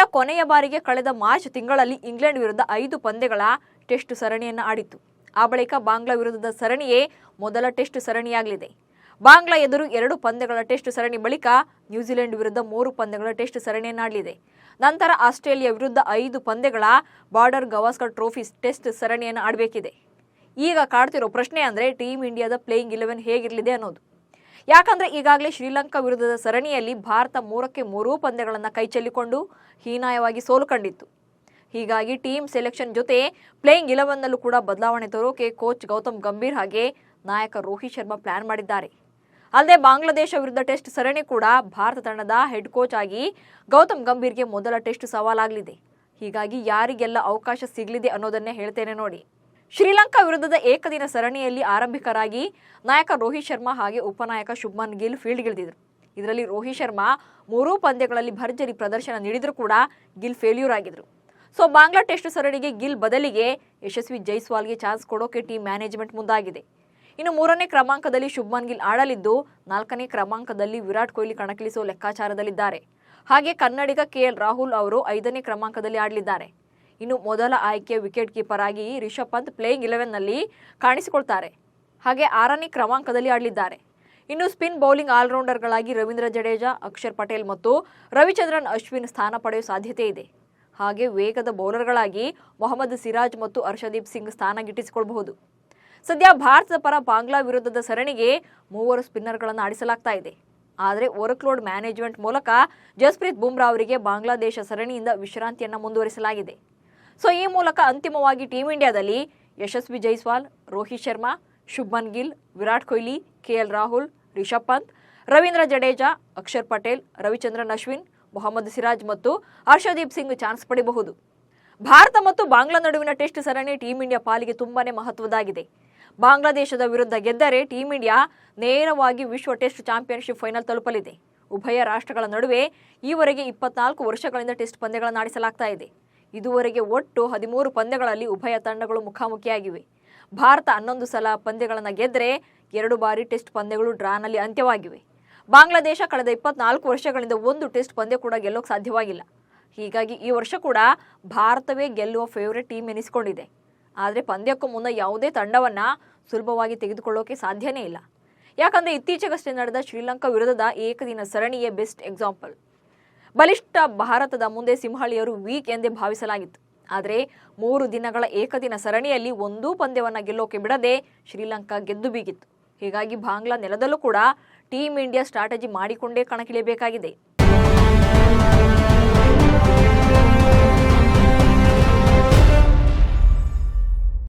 India ಕೊನೆಯ ಬಾರಿಗೆ ಕಳೆದ ಮಾರ್ಚ್ ತಿಂಗಳಲ್ಲಿ ಇಂಗ್ಲೆಂಡ್ ವಿರುದ್ಧ 5 ಪಂದ್ಯಗಳ ಟೆಸ್ಟ್ ಸರಣಿಯನ್ನು ಆಡಿತ್ತು. ಆ ಬಳಿಕ ಬಾಂಗ್ಲಾ ವಿರುದ್ಧದ ಸರಣಿಯೇ ಮೊದಲ ಟೆಸ್ಟ್ ಸರಣಿಯಾಗಲಿದೆ. ಬಾಂಗ್ಲಾ ಎದುರು 2 ಪಂದ್ಯಗಳ ಟೆಸ್ಟ್ ಸರಣಿ ಬಳಿಕ ನ್ಯೂಜಿಲೆಂಡ್ ವಿರುದ್ಧ 3 ಪಂದ್ಯಗಳ ಟೆಸ್ಟ್ ಸರಣಿಯನ್ನಾಡಲಿದೆ. ನಂತರ ಆಸ್ಟ್ರೇಲಿಯಾ ವಿರುದ್ಧ 5 ಪಂದ್ಯಗಳ ಬಾರ್ಡರ್ ಗವಾಸ್ಕರ್ ಟ್ರೋಫಿ ಟೆಸ್ಟ್ ಸರಣಿಯನ್ನು ಆಡಬೇಕಿದೆ. ಈಗ ಕಾಡ್ತಿರೋ ಪ್ರಶ್ನೆ ಅಂದರೆ ಟೀಮ್ ಇಂಡಿಯಾದ ಪ್ಲೇಯಿಂಗ್ 11 ಹೇಗಿರಲಿದೆ ಅನ್ನೋದು. ಯಾಕಂದರೆ ಈಗಾಗಲೇ ಶ್ರೀಲಂಕಾ ವಿರುದ್ಧದ ಸರಣಿಯಲ್ಲಿ ಭಾರತ 3ಕ್ಕೆ 3 ಪಂದ್ಯಗಳನ್ನು ಕೈಚೆಲ್ಲಿಕೊಂಡು ಹೀನಾಯವಾಗಿ ಸೋಲು ಕಂಡಿತ್ತು. ಹೀಗಾಗಿ ಟೀಮ್ ಸೆಲೆಕ್ಷನ್ ಜೊತೆ ಪ್ಲೇಯಿಂಗ್ 11ನಲ್ಲೂ ಕೂಡ ಬದಲಾವಣೆ ತರೋಕೆ ಕೋಚ್ ಗೌತಮ್ ಗಂಭೀರ್ ಹಾಗೆ ನಾಯಕ ರೋಹಿತ್ ಶರ್ಮಾ ಪ್ಲಾನ್ ಮಾಡಿದ್ದಾರೆ. ಅಲ್ಲದೆ ಬಾಂಗ್ಲಾದೇಶ ವಿರುದ್ಧ ಟೆಸ್ಟ್ ಸರಣಿ ಕೂಡ ಭಾರತ ತಂಡದ ಹೆಡ್ ಕೋಚ್ ಆಗಿ ಗೌತಮ್ ಗಂಭೀರ್ಗೆ ಮೊದಲ ಟೆಸ್ಟ್ ಸವಾಲಾಗಲಿದೆ. ಹೀಗಾಗಿ ಯಾರಿಗೆಲ್ಲ ಅವಕಾಶ ಸಿಗಲಿದೆ ಅನ್ನೋದನ್ನೇ ಹೇಳ್ತೇನೆ ನೋಡಿ. ಶ್ರೀಲಂಕಾ ವಿರುದ್ಧದ ಏಕದಿನ ಸರಣಿಯಲ್ಲಿ ಆರಂಭಿಕರಾಗಿ ನಾಯಕ ರೋಹಿತ್ ಶರ್ಮಾ ಹಾಗೆ ಉಪನಾಯಕ ಶುಭ್ಮನ್ ಗಿಲ್ ಫೀಲ್ಡ್ಗಿಳಿದಿದ್ರು. ಇದರಲ್ಲಿ ರೋಹಿತ್ ಶರ್ಮಾ 3 ಪಂದ್ಯಗಳಲ್ಲಿ ಭರ್ಜರಿ ಪ್ರದರ್ಶನ ನೀಡಿದರೂ ಕೂಡ ಗಿಲ್ ಫೇಲ್ಯೂರ್ ಆಗಿದ್ರು. ಸೊ ಬಾಂಗ್ಲಾ ಟೆಸ್ಟ್ ಸರಣಿಗೆ ಗಿಲ್ ಬದಲಿಗೆ ಯಶಸ್ವಿ ಜೈಸ್ವಾಲ್ಗೆ ಚಾನ್ಸ್ ಕೊಡೋಕೆ ಟೀಮ್ ಮ್ಯಾನೇಜ್ಮೆಂಟ್ ಮುಂದಾಗಿದೆ. ಇನ್ನು 3ನೇ ಕ್ರಮಾಂಕದಲ್ಲಿ ಶುಭ್ಮನ್ ಗಿಲ್ ಆಡಲಿದ್ದು 4ನೇ ಕ್ರಮಾಂಕದಲ್ಲಿ ವಿರಾಟ್ ಕೊಹ್ಲಿ ಕಣಕ್ಕಿಳಿಸುವ ಲೆಕ್ಕಾಚಾರದಲ್ಲಿದ್ದಾರೆ. ಹಾಗೆ ಕನ್ನಡಿಗ KL ರಾಹುಲ್ ಅವರು 5ನೇ ಕ್ರಮಾಂಕದಲ್ಲಿ ಆಡಲಿದ್ದಾರೆ. ಇನ್ನು ಮೊದಲ ಆಯ್ಕೆಯ ವಿಕೆಟ್ ಕೀಪರ್ ಆಗಿ ರಿಷಬ್ ಪಂತ್ ಪ್ಲೇಯಿಂಗ್ 11ನಲ್ಲಿ ಕಾಣಿಸಿಕೊಳ್ತಾರೆ. ಹಾಗೆ 6ನೇ ಕ್ರಮಾಂಕದಲ್ಲಿ ಆಡಲಿದ್ದಾರೆ. ಇನ್ನು ಸ್ಪಿನ್ ಬೌಲಿಂಗ್ ಆಲ್ರೌಂಡರ್ಗಳಾಗಿ ರವೀಂದ್ರ ಜಡೇಜಾ, ಅಕ್ಷರ್ ಪಟೇಲ್ ಮತ್ತು ರವಿಚಂದ್ರನ್ ಅಶ್ವಿನ್ ಸ್ಥಾನ ಪಡೆಯುವ ಸಾಧ್ಯತೆ ಇದೆ. ಹಾಗೆ ವೇಗದ ಬೌಲರ್ಗಳಾಗಿ ಮೊಹಮ್ಮದ್ ಸಿರಾಜ್ ಮತ್ತು ಹರ್ಷದೀಪ್ ಸಿಂಗ್ ಸ್ಥಾನ ಗಿಟ್ಟಿಸಿಕೊಳ್ಳಬಹುದು. ಸದ್ಯ ಭಾರತದ ಪರ ಬಾಂಗ್ಲಾ ವಿರುದ್ಧದ ಸರಣಿಗೆ 3 ಸ್ಪಿನ್ನರ್ಗಳನ್ನು ಆಡಿಸಲಾಗ್ತಾ ಇದೆ. ಆದರೆ ವರ್ಕ್ಲೋಡ್ ಮ್ಯಾನೇಜ್ಮೆಂಟ್ ಮೂಲಕ ಜಸ್ಪ್ರೀತ್ ಬುಮ್ರಾ ಅವರಿಗೆ ಬಾಂಗ್ಲಾದೇಶ ಸರಣಿಯಿಂದ ವಿಶ್ರಾಂತಿಯನ್ನು ಮುಂದುವರಿಸಲಾಗಿದೆ. ಸೊ ಈ ಮೂಲಕ ಅಂತಿಮವಾಗಿ ಟೀಮ್ ಇಂಡಿಯಾದಲ್ಲಿ ಯಶಸ್ವಿ ಜೈಸ್ವಾಲ್, ರೋಹಿತ್ ಶರ್ಮಾ, ಶುಭ್ಮನ್ ಗಿಲ್, ವಿರಾಟ್ ಕೊಹ್ಲಿ, KL ರಾಹುಲ್, ರಿಷಬ್ ಪಂತ್, ರವೀಂದ್ರ ಜಡೇಜಾ, ಅಕ್ಷರ್ ಪಟೇಲ್, ರವಿಚಂದ್ರನ್ ಅಶ್ವಿನ್, ಮೊಹಮ್ಮದ್ ಸಿರಾಜ್ ಮತ್ತು ಹರ್ಷದೀಪ್ ಸಿಂಗ್ ಚಾನ್ಸ್ ಪಡೆಯಬಹುದು. ಭಾರತ ಮತ್ತು ಬಾಂಗ್ಲಾ ನಡುವಿನ ಟೆಸ್ಟ್ ಸರಣಿ ಟೀಮ್ ಇಂಡಿಯಾ ಪಾಲಿಗೆ ತುಂಬಾನೇ ಮಹತ್ವದಾಗಿದೆ. ಬಾಂಗ್ಲಾದೇಶದ ವಿರುದ್ಧ ಗೆದ್ದರೆ ಟೀಮ್ ಇಂಡಿಯಾ ನೇರವಾಗಿ ವಿಶ್ವ ಟೆಸ್ಟ್ ಚಾಂಪಿಯನ್ಶಿಪ್ ಫೈನಲ್ ತಲುಪಲಿದೆ. ಉಭಯ ರಾಷ್ಟ್ರಗಳ ನಡುವೆ ಈವರೆಗೆ 24 ವರ್ಷಗಳಿಂದ ಟೆಸ್ಟ್ ಪಂದ್ಯಗಳನ್ನು ಆಡಿಸಲಾಗ್ತಾ ಇದೆ. ಇದುವರೆಗೆ ಒಟ್ಟು 13 ಪಂದ್ಯಗಳಲ್ಲಿ ಉಭಯ ತಂಡಗಳು ಮುಖಾಮುಖಿಯಾಗಿವೆ. ಭಾರತ 11 ಸಲ ಪಂದ್ಯಗಳನ್ನು ಗೆದ್ದರೆ 2 ಬಾರಿ ಟೆಸ್ಟ್ ಪಂದ್ಯಗಳು ಡ್ರಾನಲ್ಲಿ ಅಂತ್ಯವಾಗಿವೆ. ಬಾಂಗ್ಲಾದೇಶ ಕಳೆದ 24 ವರ್ಷಗಳಿಂದ 1 ಟೆಸ್ಟ್ ಪಂದ್ಯ ಕೂಡ ಗೆಲ್ಲೋಕೆ ಸಾಧ್ಯವಾಗಿಲ್ಲ. ಹೀಗಾಗಿ ಈ ವರ್ಷ ಕೂಡ ಭಾರತವೇ ಗೆಲ್ಲುವ ಫೇವರೇಟ್ ಟೀಮ್ ಎನಿಸಿಕೊಂಡಿದೆ. ಆದರೆ ಪಂದ್ಯಕ್ಕೂ ಮುನ್ನ ಯಾವುದೇ ತಂಡವನ್ನು ಸುಲಭವಾಗಿ ತೆಗೆದುಕೊಳ್ಳೋಕೆ ಸಾಧ್ಯನೇ ಇಲ್ಲ. ಯಾಕಂದರೆ ಇತ್ತೀಚೆಗಷ್ಟೇ ನಡೆದ ಶ್ರೀಲಂಕಾ ವಿರುದ್ಧದ ಏಕದಿನ ಸರಣಿಯೇ ಬೆಸ್ಟ್ ಎಕ್ಸಾಂಪಲ್. ಬಲಿಷ್ಠ ಭಾರತದ ಮುಂದೆ ಸಿಂಹಳಿಯರು ವೀಕ್ ಎಂದೇ ಭಾವಿಸಲಾಗಿತ್ತು. ಆದರೆ 3 ದಿನಗಳ ಏಕದಿನ ಸರಣಿಯಲ್ಲಿ 1 ಪಂದ್ಯವನ್ನು ಗೆಲ್ಲೋಕೆ ಬಿಡದೆ ಶ್ರೀಲಂಕಾ ಗೆದ್ದು ಬೀಗಿತ್ತು. ಹೀಗಾಗಿ ಬಾಂಗ್ಲಾ ನೆಲದಲ್ಲೂ ಕೂಡ ಟೀಮ್ ಇಂಡಿಯಾ ಸ್ಟ್ರಾಟಜಿ ಮಾಡಿಕೊಂಡೇ ಕಣಕ್ಕಿಳಿಯಬೇಕಾಗಿದೆ.